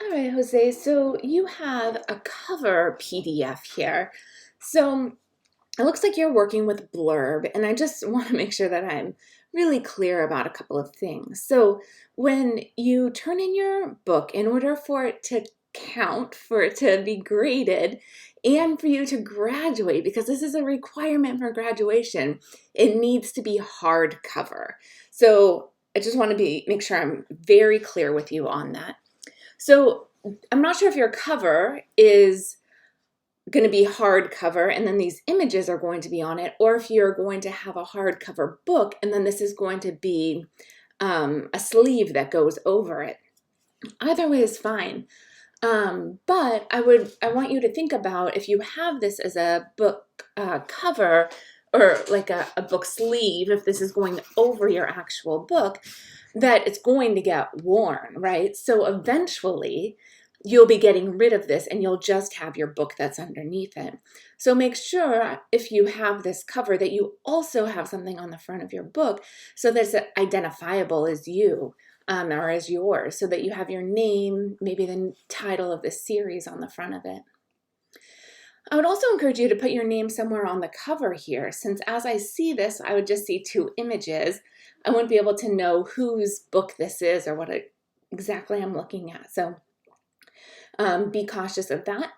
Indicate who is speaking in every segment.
Speaker 1: All right, Jose, so you have a cover PDF here. So it looks like you're working with Blurb, and I just want to make sure that I'm really clear about a couple of things. So when you turn in your book, in order for it to count, for it to be graded, and for you to graduate, because this is a requirement for graduation, it needs to be hardcover. So I just want to make sure I'm very clear with you on that. So I'm not sure if your cover is going to be hardcover and then these images are going to be on it, or if you're going to have a hardcover book and then this is going to be a sleeve that goes over it. Either way is fine. But I want you to think about, if you have this as a book cover or like a book sleeve, if this is going over your actual book, that it's going to get worn, right? So eventually you'll be getting rid of this and you'll just have your book that's underneath it. So make sure if you have this cover that you also have something on the front of your book so that it's identifiable as you. Or as yours, so that you have your name, maybe the title of the series on the front of it. I would also encourage you to put your name somewhere on the cover here, since as I see this, I would just see two images. I wouldn't be able to know whose book this is or what exactly I'm looking at. So be cautious of that.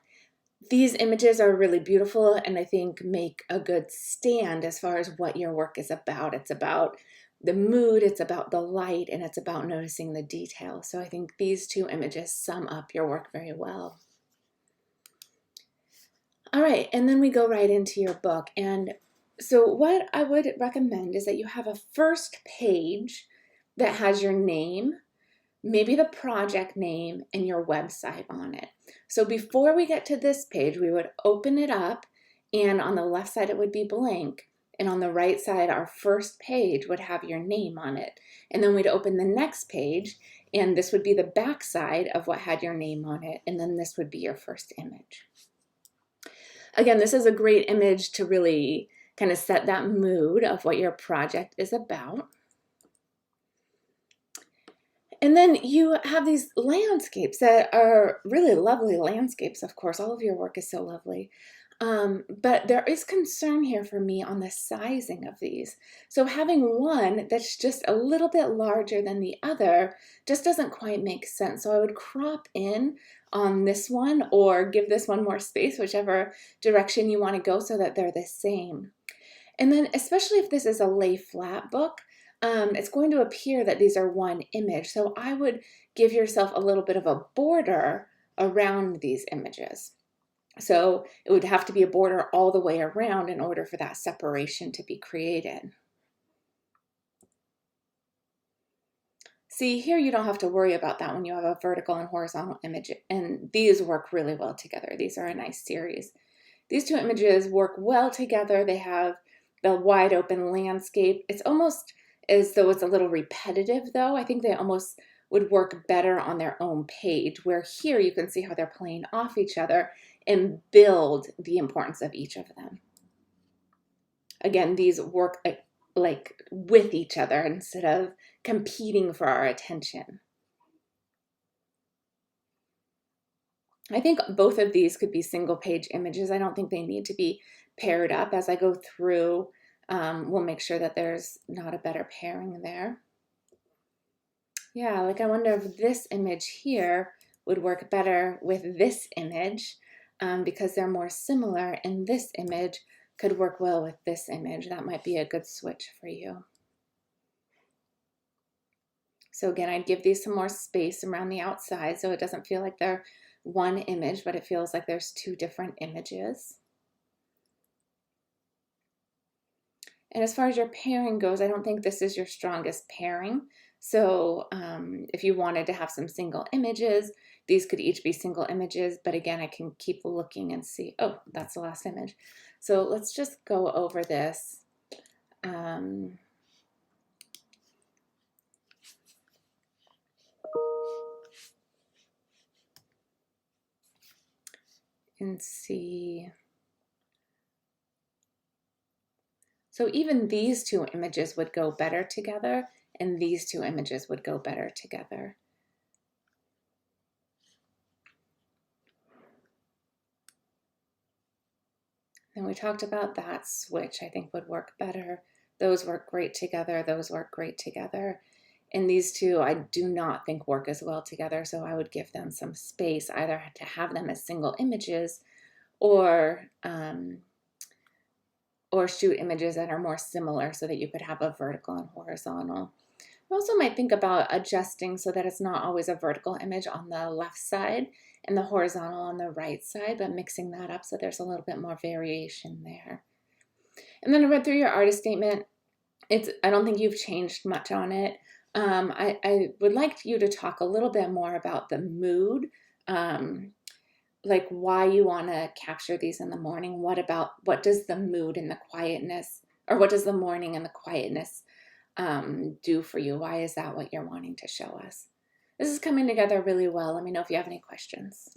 Speaker 1: These images are really beautiful and I think make a good stand as far as what your work is about. It's about the mood, it's about the light, and it's about noticing the detail. So I think these two images sum up your work very well. All right, and then we go right into your book. And so what I would recommend is that you have a first page that has your name, maybe the project name, and your website on it. So before we get to this page, we would open it up, and on the left side it would be blank. And on the right side, our first page would have your name on it. And then we'd open the next page, and this would be the back side of what had your name on it. And then this would be your first image. Again, this is a great image to really kind of set that mood of what your project is about. And then you have these landscapes that are really lovely landscapes, of course. All of your work is so lovely. But there is concern here for me on the sizing of these. So having one that's just a little bit larger than the other just doesn't quite make sense. So I would crop in on this one or give this one more space, whichever direction you want to go, so that they're the same. And then especially if this is a lay flat book, it's going to appear that these are one image. So I would give yourself a little bit of a border around these images. So it would have to be a border all the way around in order for that separation to be created. See, here you don't have to worry about that when you have a vertical and horizontal image, and these work really well together. These are a nice series. These two images work well together. They have the wide open landscape. It's almost as though it's a little repetitive though. I think they almost would work better on their own page, where here you can see how they're playing off each other and build the importance of each of them. Again, these work like with each other instead of competing for our attention. I think both of these could be single page images. I don't think they need to be paired up. As I go through, we'll make sure that there's not a better pairing there. Yeah, like I wonder if this image here would work better with this image because they're more similar, and this image could work well with this image. That might be a good switch for you. So again, I'd give these some more space around the outside so it doesn't feel like they're one image, but it feels like there's two different images. And as far as your pairing goes, I don't think this is your strongest pairing. So if you wanted to have some single images, these could each be single images. But again, I can keep looking and see, oh, that's the last image. So let's just go over this. And see. So even these two images would go better together, and these two images would go better together. And we talked about that switch, I think would work better. Those work great together. Those work great together. And these two, I do not think work as well together. So I would give them some space, either to have them as single images or shoot images that are more similar so that you could have a vertical and horizontal. You also might think about adjusting so that it's not always a vertical image on the left side and the horizontal on the right side, but mixing that up so there's a little bit more variation there. And then I read through your artist statement. I don't think you've changed much on it. I would like you to talk a little bit more about the mood, like why you want to capture these in the morning. What does the mood and the quietness, or what does the morning and the quietness do for you? Why is that what you're wanting to show us? This is coming together really well. Let me know if you have any questions.